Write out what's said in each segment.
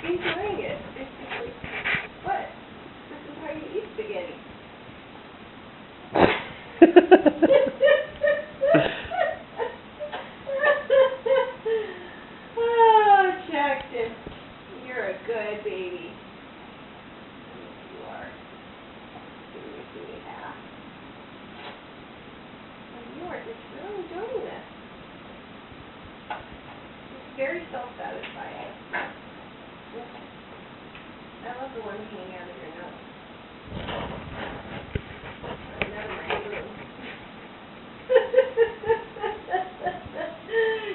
Enjoying it. What? This is how you eat spaghetti. Oh, Jackson, you're a good baby. Yes, you are. Yeah. And you are just really enjoying this. It's very self-satisfying. I love the one hanging out of your nose. Another my room.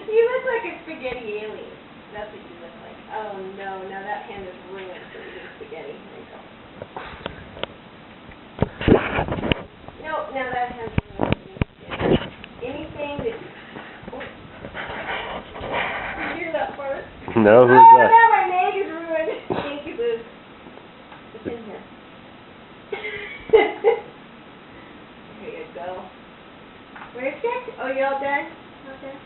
You look like a spaghetti alien. That's what you look like. Oh no, now that hand is ruined for eating spaghetti. There you go. Nope, now that hand's ruined for eating spaghetti. Anything that you... Oh. Did you hear that part? No, who's that? Now my leg is ruined. Thank you, Boo. It's in here. There you go. Where's Jack? Oh, you all done? All done?